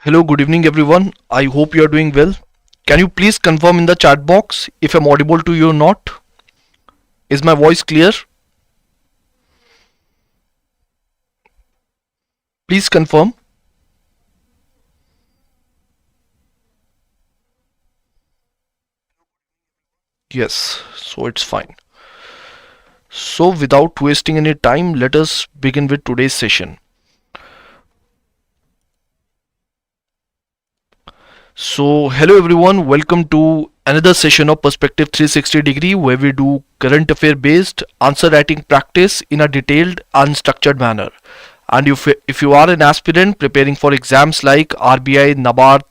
Hello, good evening everyone. I hope you are doing well. Can you please confirm in the chat box if I'm audible to you or not? Is my voice clear? Please confirm. Yes, so it's fine. So without wasting any time, let us begin with today's session. So hello everyone, welcome to another session of Perspective 360 degree where we do current affair based answer writing practice in a detailed and structured manner. And if you are an aspirant preparing for exams like RBI, NABARD,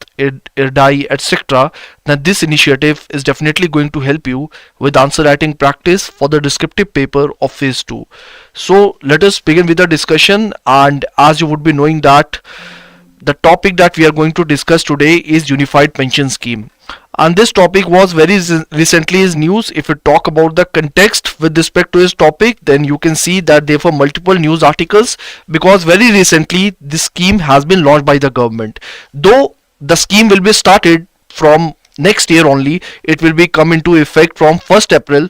IRDAI, etc., then this initiative is definitely going to help you with answer writing practice for the descriptive paper of phase 2. So let us begin with the discussion, and as you would be knowing that the topic that we are going to discuss today is unified pension scheme, and this topic was very recently is news. If you talk about the context with respect to this topic, then you can see that there were multiple news articles because very recently this scheme has been launched by the government. Though the scheme will be started from next year only, it will be come into effect from 1st April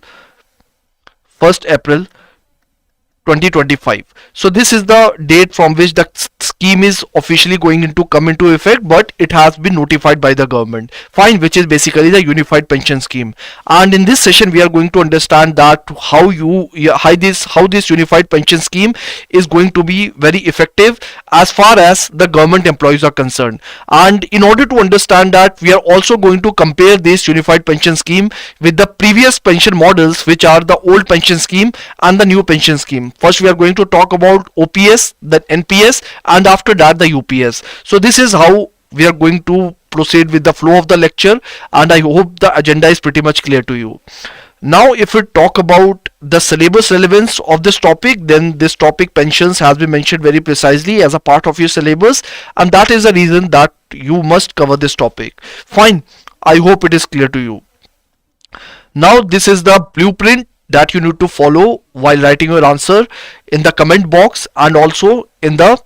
2025. So this is the date from which the scheme is officially going into come into effect, but it has been notified by the government. Fine, which is basically the unified pension scheme. And in this session we are going to understand that how this unified pension scheme is going to be very effective as far as the government employees are concerned. And in order to understand that, we are also going to compare this unified pension scheme with the previous pension models, which are the old pension scheme and the new pension scheme. First we are going to talk about OPS, then NPS, and after that the UPS. So this is how we are going to proceed with the flow of the lecture, and I hope the agenda is pretty much clear to you. Now if we talk about the syllabus relevance of this topic, then this topic pensions has been mentioned very precisely as a part of your syllabus, and that is the reason that you must cover this topic. Fine, I hope it is clear to you. Now this is the blueprint that you need to follow while writing your answer in the comment box and also in the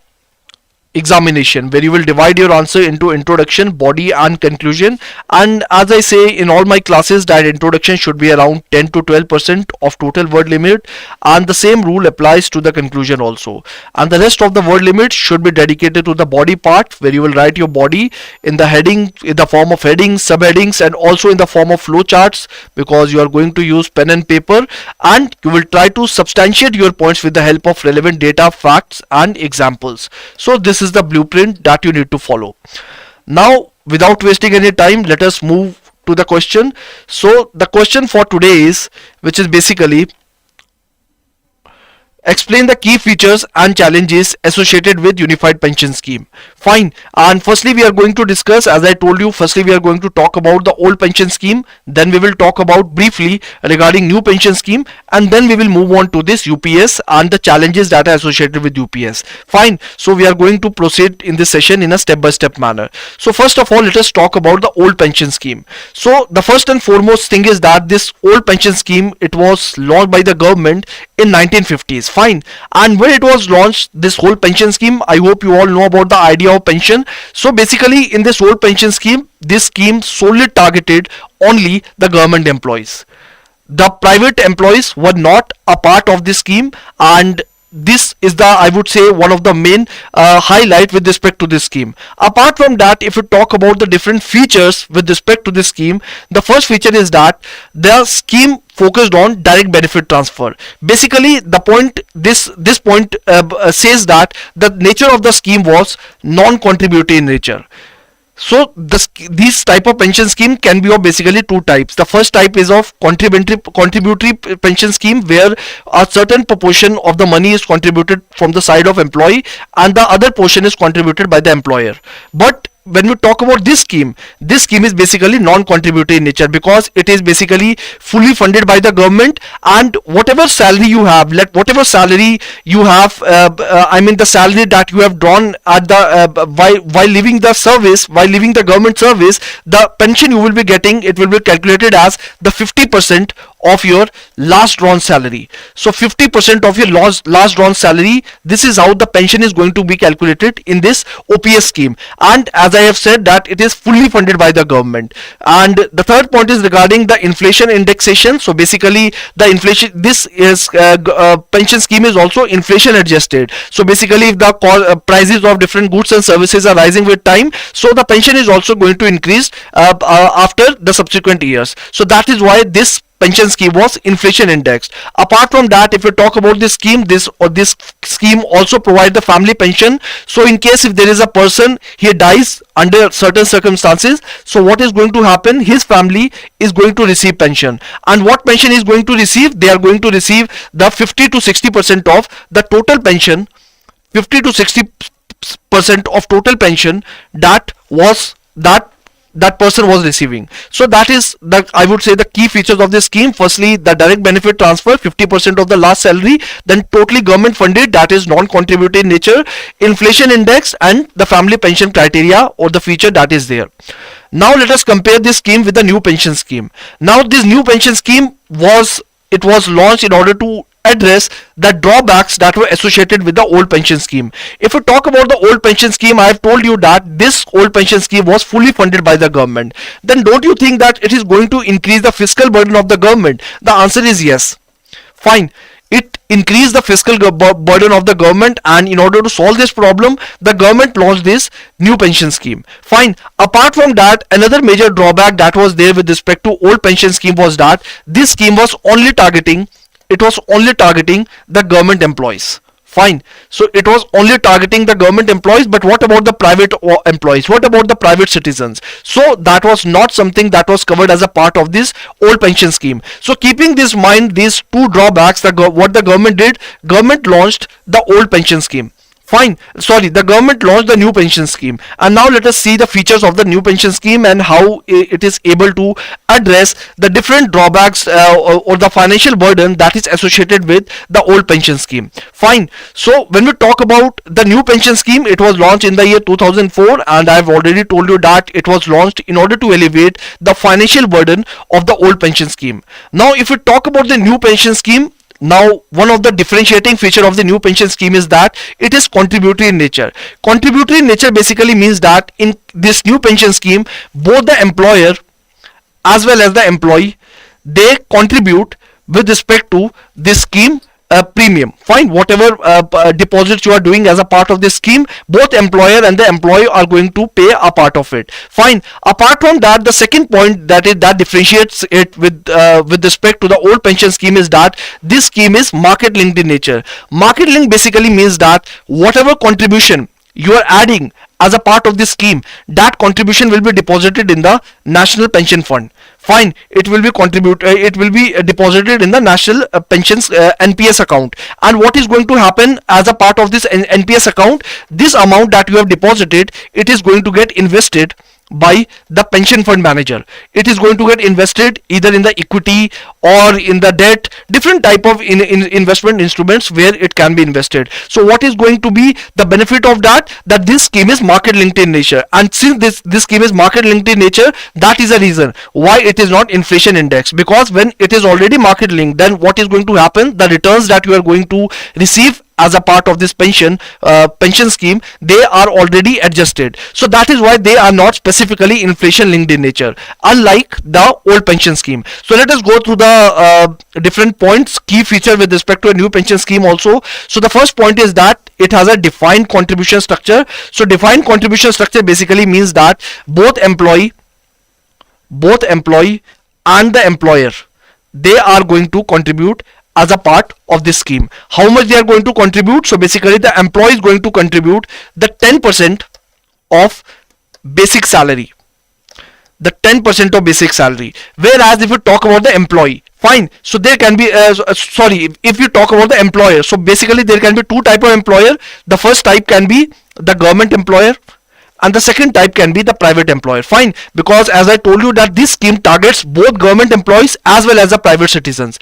examination, where you will divide your answer into introduction, body and conclusion. And as I say in all my classes, that introduction should be around 10 to 12% of total word limit, and the same rule applies to the conclusion also. And the rest of the word limit should be dedicated to the body part, where you will write your body in the heading, in the form of headings, subheadings, and also in the form of flow charts, because you are going to use pen and paper, and you will try to substantiate your points with the help of relevant data, facts and examples. So this is the blueprint that you need to follow. Now without wasting any time, let us move to the question. So the question for today is, which is basically, explain the key features and challenges associated with unified pension scheme. Fine, and firstly we are going to discuss, as I told you, firstly we are going to talk about the old pension scheme, then we will talk about briefly regarding new pension scheme, and then we will move on to this UPS and the challenges that are associated with UPS. Fine, so we are going to proceed in this session in a step-by-step manner. So first of all, let us talk about the old pension scheme. So the first and foremost thing is that this old pension scheme, it was launched by the government in 1950s. Fine, and when it was launched, this whole pension scheme, I hope you all know about the idea of pension. So basically in this old pension scheme, this scheme solely targeted only the government employees. The private employees were not a part of this scheme, and this is the, I would say, one of the main highlight with respect to this scheme. Apart from that, if you talk about the different features with respect to this scheme, the first feature is that the scheme focused on direct benefit transfer. Basically the point, this point says that the nature of the scheme was non-contributory in nature. So these type of pension scheme can be of basically two types. The first type is of contributory pension scheme, where a certain proportion of the money is contributed from the side of employee and the other portion is contributed by the employer. But when we talk about this scheme is basically non-contributory in nature, because it is basically fully funded by the government, and whatever salary you have, whatever salary you have, I mean the salary that you have drawn at the while leaving the service, while leaving the government service, the pension you will be getting, it will be calculated as the 50% of your last drawn salary. So 50% of your last drawn salary, this is how the pension is going to be calculated in this OPS scheme. And as I have said that it is fully funded by the government. And the third point is regarding the inflation indexation. So basically the inflation, this is pension scheme is also inflation adjusted. So basically if the prices of different goods and services are rising with time, so the pension is also going to increase after the subsequent years. So that is why this pension scheme was inflation indexed. Apart from that, if you talk about this scheme, this scheme also provide the family pension. So in case if there is a person, he dies under certain circumstances, so what is going to happen, his family is going to receive pension. And what pension is going to receive, they are going to receive the 50 to 60% of the total pension, 50 to 60% of total pension that person was receiving. So that is the, I would say, the key features of this scheme. Firstly, the direct benefit transfer, 50% of the last salary, then totally government funded, that is non-contributory nature, inflation index, and the family pension criteria or the feature that is there. Now let us compare this scheme with the new pension scheme. Now this new pension scheme was launched in order to address the drawbacks that were associated with the old pension scheme. If we talk about the old pension scheme, I have told you that this old pension scheme was fully funded by the government. Then don't you think that it is going to increase the fiscal burden of the government? The answer is yes. Fine. It increased the fiscal burden of the government, and in order to solve this problem, the government launched this new pension scheme. Fine. Apart from that, another major drawback that was there with respect to old pension scheme was that this scheme was only targeting the government employees. Fine. So it was only targeting the government employees, but what about the private employees? What about the private citizens? So that was not something that was covered as a part of this old pension scheme. So keeping this in mind, these two drawbacks, what the government did, government launched the old pension scheme. Fine. Sorry, the government launched the new pension scheme. And now let us see the features of the new pension scheme and how it is able to address the different drawbacks or the financial burden that is associated with the old pension scheme. Fine. So when we talk about the new pension scheme, it was launched in the year 2004, and I have already told you that it was launched in order to alleviate the financial burden of the old pension scheme. Now if we talk about the new pension scheme, now one of the differentiating feature of the new pension scheme is that it is contributory in nature. Contributory in nature basically means that in this new pension scheme, both the employer as well as the employee, they contribute with respect to this scheme premium. Fine. Whatever deposits you are doing as a part of this scheme, both employer and the employee are going to pay a part of it. Fine. Apart from that, the second point that differentiates it with respect to the old pension scheme is that this scheme is market linked in nature. Market link basically means that whatever contribution you are adding as a part of this scheme, that contribution will be deposited in the National Pension Fund. Fine. It will be deposited in the National Pensions NPS account. And what is going to happen as a part of this NPS account, this amount that you have deposited, it is going to get invested by the pension fund manager. It is going to get invested either in the equity or in the debt, different type of investment instruments where it can be invested. So what is going to be the benefit of that this scheme is market linked in nature, and since this scheme is market linked in nature, that is a reason why it is not inflation indexed, because when it is already market linked, then what is going to happen, the returns that you are going to receive as a part of this pension scheme, they are already adjusted. So that is why they are not specifically inflation linked in nature, unlike the old pension scheme. So let us go through the different points, key feature with respect to a new pension scheme also. So the first point is that it has a defined contribution structure. So defined contribution structure basically means that both employee and the employer, they are going to contribute as a part of this scheme. How much they are going to contribute? So basically the employee is going to contribute the 10% of basic salary. The 10% of basic salary. Whereas if you talk about the employee, fine. So there can be, if you talk about the employer, so basically there can be two type of employer. The first type can be the government employer, and the second type can be the private employer. Fine. Because as I told you that this scheme targets both government employees as well as the private citizens.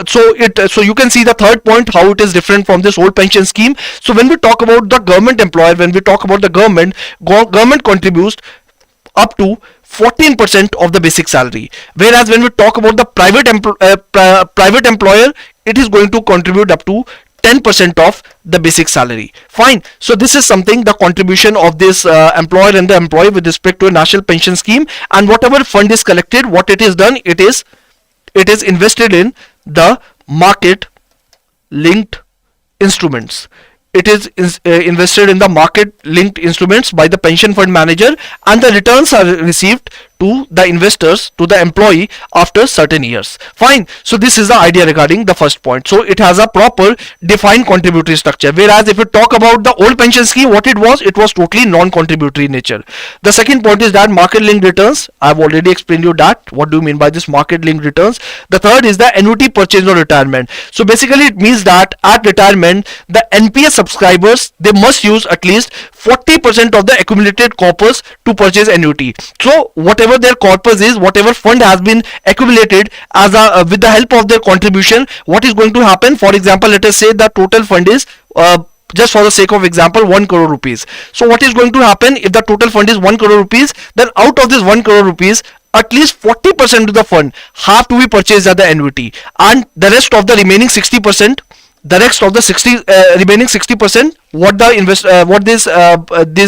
So you can see the third point, how it is different from this old pension scheme. So when we talk about the government employer, when we talk about the government contributes up to 14% of the basic salary. Whereas when we talk about the private employer, it is going to contribute up to 10% of the basic salary. Fine. So this is something, the contribution of this employer and the employee with respect to a national pension scheme. And whatever fund is collected, what it is done, it is invested in the market linked instruments. It is invested in the market linked instruments by the pension fund manager, and the returns are received to the investors, to the employee, after certain years. Fine. So this is the idea regarding the first point. So it has a proper defined contributory structure. Whereas if you talk about the old pension scheme, what it was totally non-contributory in nature. The second point is that market linked returns. I have already explained you that. What do you mean by this market linked returns? The third is the annuity purchase on retirement. So basically it means that at retirement, the NPS subscribers, they must use at least 40% of the accumulated corpus to purchase annuity. So whatever their corpus is, whatever fund has been accumulated as a with the help of their contribution, what is going to happen? For example, let us say the total fund is just for the sake of example 1 crore rupees. So what is going to happen if the total fund is 1 crore rupees? Then out of this 1 crore rupees, at least 40% of the fund have to be purchased as the annuity, and the rest of the remaining 60%, remaining 60%, what this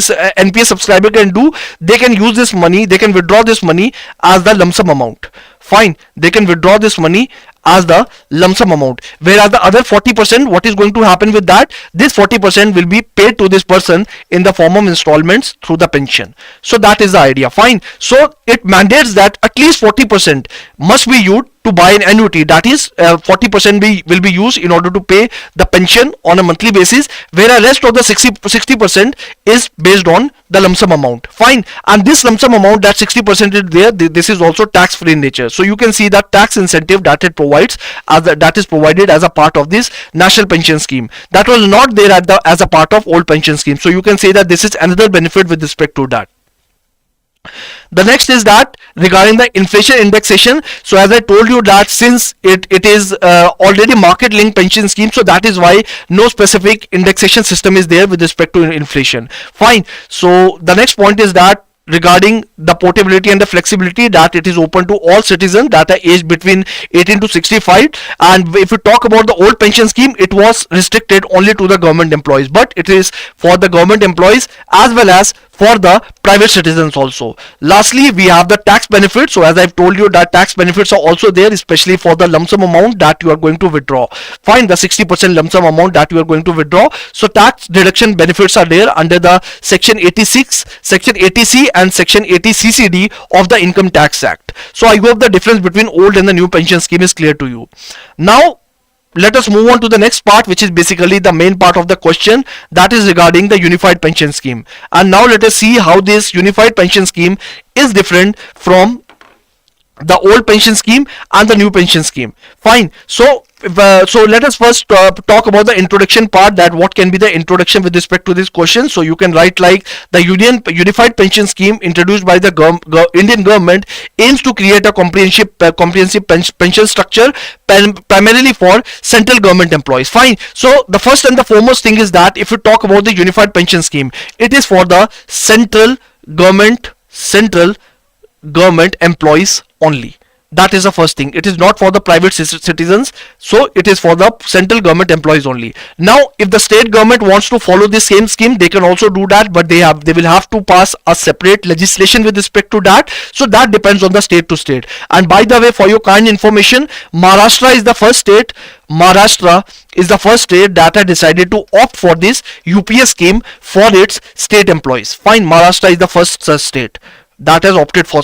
NPS subscriber can do, they can use this money, they can withdraw this money as the lump sum amount. Fine, they can withdraw this money as the lump sum amount. Whereas the other 40%, what is going to happen with that? This 40% will be paid to this person in the form of installments through the pension. So that is the idea. Fine. So it mandates that at least 40% must be used to buy an annuity. That is 40% will be used in order to pay the pension on a monthly basis, whereas rest of the 60% is based on the lump sum amount. Fine. And this lump sum amount, that 60% is there, this is also tax free in nature. So you can see that tax incentive that it provides, that is provided as a part of this national pension scheme, that was not there as a part of old pension scheme. So you can say that this is another benefit with respect to that. The next is that regarding the inflation indexation. So as I told you that since it is already market linked pension scheme, so that is why no specific indexation system is there with respect to inflation. Fine. So the next point is that regarding the portability and the flexibility, that it is open to all citizens that are aged between 18 to 65. And if you talk about the old pension scheme, it was restricted only to the government employees, but it is for the government employees as well as for the private citizens also. Lastly, we have the tax benefits. So as I've told you that tax benefits are also there, especially for the lump sum amount that you are going to withdraw. Fine, the 60% lump sum amount that you are going to withdraw. So tax deduction benefits are there under the section 86, section 80C and section 80 CCD of the Income Tax Act. So I hope the difference between old and the new pension scheme is clear to you. Now let us move on to the next part, which is basically the main part of the question, that is regarding the unified pension scheme. And now let us see how this unified pension scheme is different from the old pension scheme and the new pension scheme. Fine. So let us first talk about the introduction part, that what can be the introduction with respect to this question. So you can write like the unified pension scheme introduced by the Indian government aims to create a comprehensive pension structure primarily for central government employees. Fine. So the first and the foremost thing is that if you talk about the unified pension scheme, it is for the central government employees only. That is the first thing. It is not for the private citizens. So it is for the central government employees only. Now if the state government wants to follow the same scheme, they can also do that, but they will have to pass a separate legislation with respect to that. So that depends on the state to state. And by the way, for your kind information, Maharashtra is the first state that had decided to opt for this UPS scheme for its state employees. Fine. Maharashtra is the first state that has opted for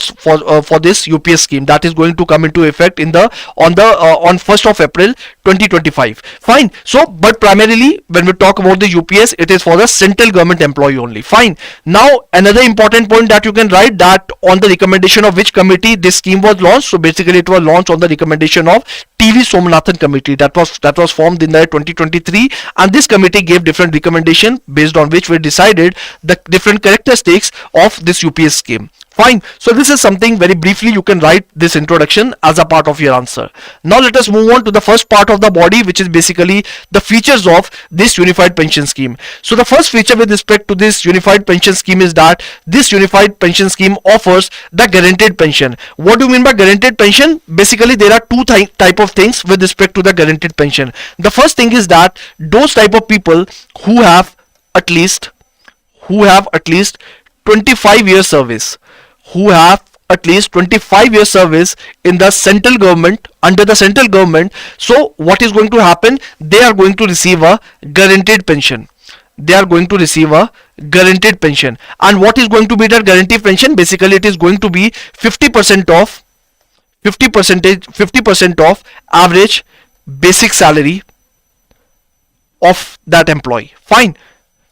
this UPS scheme that is going to come into effect on 1st of April 2025. Fine. So but primarily when we talk about the UPS, it is for the central government employee only. Fine. Now another important point that you can write, that on the recommendation of which committee this scheme was launched. So basically it was launched on the recommendation of TV Somanathan committee that was formed in the 2023, and this committee gave different recommendations based on which we decided the different characteristics of this UPS scheme. Fine. So this is something very briefly you can write this introduction as a part of your answer. Now let us move on to the first part of the body, which is basically the features of this unified pension scheme. So the first feature with respect to this unified pension scheme is that this unified pension scheme offers the guaranteed pension. What do you mean by guaranteed pension? Basically there are two type of things with respect to the guaranteed pension. The first thing is that those type of people who have at least 25 years service, who have at least 25 years service in the central government, under the central government. So what is going to happen? They are going to receive a guaranteed pension. They are going to receive a guaranteed pension. And what is going to be that guaranteed pension? Basically it is going to be 50% of average basic salary of that employee. Fine.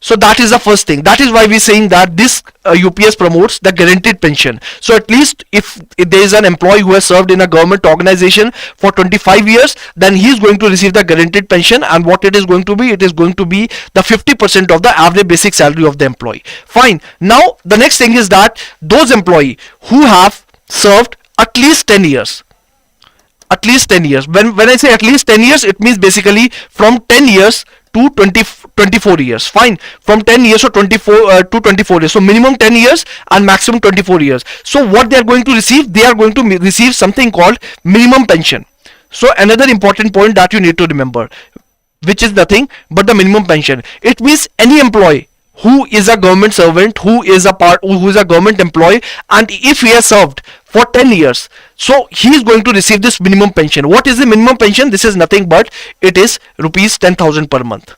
So that is the first thing. That is why we are saying that this UPS promotes the guaranteed pension. So at least if there is an employee who has served in a government organization for 25 years, then he is going to receive the guaranteed pension. And what it is going to be? It is going to be the 50% of the average basic salary of the employee. Fine. Now the next thing is that those employees who have served at least 10 years. At least 10 years. When I say at least 10 years, it means basically from 10 years to 24 years. Fine. From 10 years to 24 years. So minimum 10 years and maximum 24 years. So what they are going to receive? They are going to receive something called minimum pension. So another important point that you need to remember, which is nothing but the minimum pension. It means any employee who is a government servant, who is a government employee, and if he has served for 10 years, so he is going to receive this minimum pension. What is the minimum pension? This is nothing but it is rupees 10,000 per month.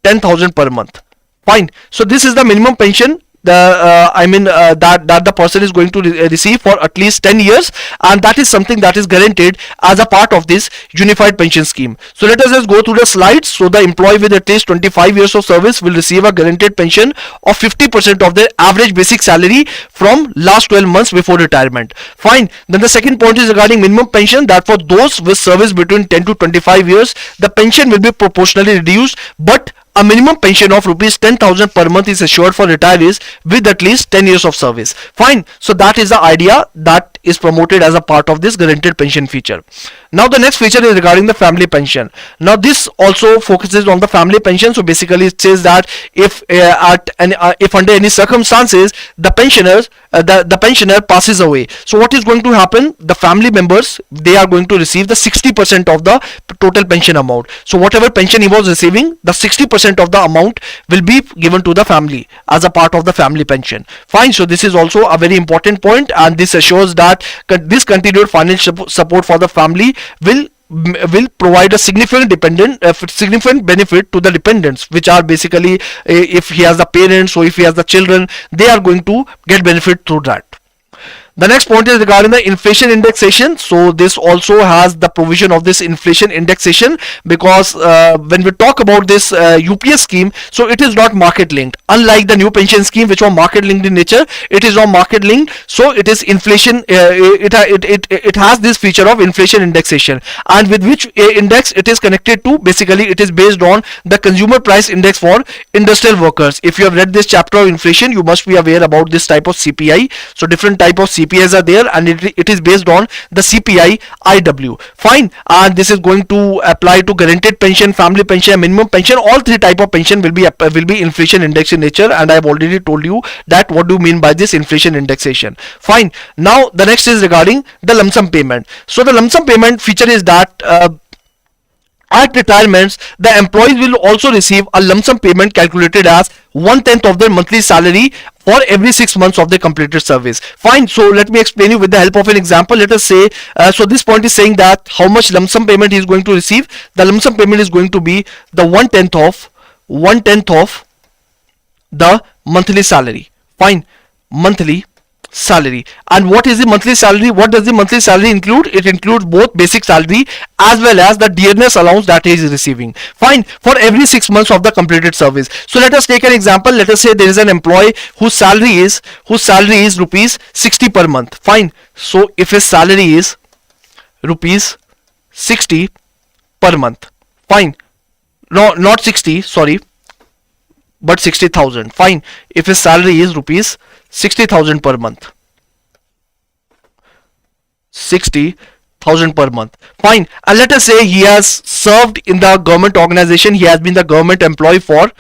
10,000 per month. Fine. So this is the minimum pension that the person is going to receive for at least 10 years, and that is something that is guaranteed as a part of this unified pension scheme. So let us just go through the slides. So the employee with at least 25 years of service will receive a guaranteed pension of 50% of their average basic salary from last 12 months before retirement. Fine. Then the second point is regarding minimum pension, that for those with service between 10 to 25 years, the pension will be proportionally reduced, but a minimum pension of rupees 10,000 per month is assured for retirees with at least 10 years of service. Fine. So that is the idea that is promoted as a part of this guaranteed pension feature. Now the next feature is regarding the family pension. Now this also focuses on the family pension. So basically it says that if under any circumstances the pensioner passes away, so what is going to happen? The family members, they are going to receive the 60% of the total pension amount. So whatever pension he was receiving, the 60% of the amount will be given to the family as a part of the family pension. Fine. So this is also a very important point, and this assures that this continued financial support for the family will provide a significant benefit to the dependents, which are basically if he has the parents or if he has the children, they are going to get benefit through that. The next point is regarding the inflation indexation. So this also has the provision of this inflation indexation, because when we talk about this UPS scheme, so it is not market linked. Unlike the new pension scheme, which was market linked in nature, it is not market linked. So it is inflation. It has this feature of inflation indexation, and with which index it is connected to. Basically, it is based on the consumer price index for industrial workers. If you have read this chapter of inflation, you must be aware about this type of CPI. So different type of CPIs are there, and it is based on the CPI IW. Fine. And this is going to apply to guaranteed pension, family pension, and minimum pension. All three type of pension will be inflation index in nature, and I have already told you that what do you mean by this inflation indexation. Fine. Now the next is regarding the lump sum payment. So the lump sum payment feature is that at retirements, the employees will also receive a lump sum payment calculated as 1/10 of their monthly salary for every 6 months of their completed service. Fine. So let me explain you with the help of an example. Let us say, so this point is saying that how much lump sum payment he is going to receive. The lump sum payment is going to be the 1/10 of the monthly salary. Fine. Monthly salary. And what is the monthly salary? What does the monthly salary include? It includes both basic salary as well as the dearness allowance that he is receiving. Fine. For every 6 months of the completed service. So let us take an example. Let us say there is an employee whose salary is rupees 60 per month. Fine. So if his salary is rupees 60 per month. Fine. No, not 60, sorry, but 60,000. Fine. If his salary is rupees 60,000 per month. 60,000 per month. Fine. And let us say he has served in the government organization. He has been the government employee for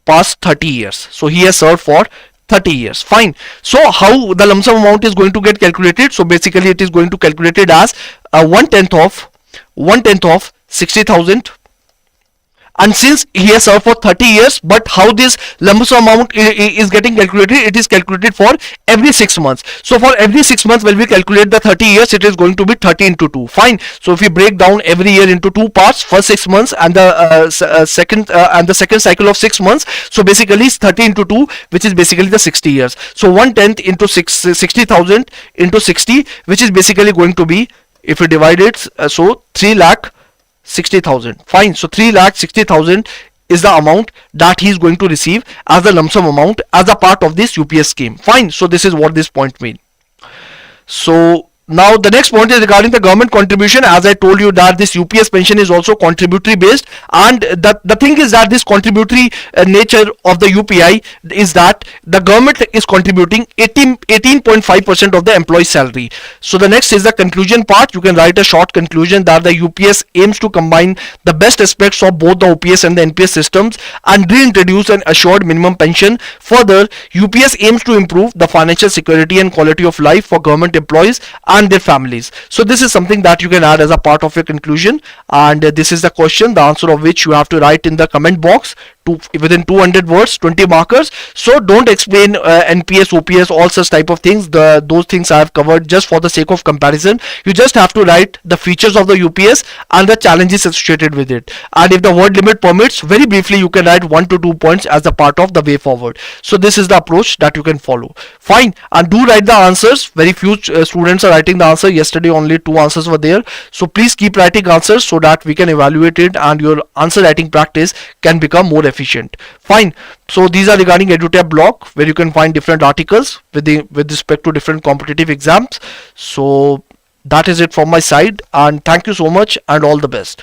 past 30 years. So he has served for 30 years. Fine. So how the lump sum amount is going to get calculated? So basically it is going to calculated as one tenth of 60,000, and since he has served for 30 years, but how this lump sum amount is getting calculated, it is calculated for every 6 months. So for every 6 months when we calculate the 30 years, it is going to be 30 into 2. Fine. So if we break down every year into two parts, first 6 months and the second cycle of 6 months, so basically it's 30 into 2, which is basically the 60 years. So one tenth into 60,000 into 60, which is basically going to be, if we divide it, so 3,60,000. Fine. So 3,60,000 is the amount that he is going to receive as the lump sum amount as a part of this UPS scheme. Fine. So this is what this point means. So now the next point is regarding the government contribution. As I told you that this UPS pension is also contributory based, and the thing is that this contributory nature of the UPI is that the government is contributing 18.5% of the employee salary. So the next is the conclusion part. You can write a short conclusion that the UPS aims to combine the best aspects of both the OPS and the NPS systems and reintroduce an assured minimum pension. Further, UPS aims to improve the financial security and quality of life for government employees and their families. So this is something that you can add as a part of your conclusion, and this is the question, the answer of which you have to write in the comment box within 200 words, 20 markers. So don't explain NPS, OPS, all such type of things. Those things I have covered just for the sake of comparison. You just have to write the features of the UPS and the challenges associated with it, and if the word limit permits, very briefly you can write 1 to 2 points as a part of the way forward. So this is the approach that you can follow. Fine. And do write the answers. Very few students are writing the answer. Yesterday only 2 answers were there, so please keep writing answers so that we can evaluate it and your answer writing practice can become more efficient. Fine. So these are regarding EduTap blog, where you can find different articles with respect to different competitive exams. So that is it from my side, and thank you so much and all the best.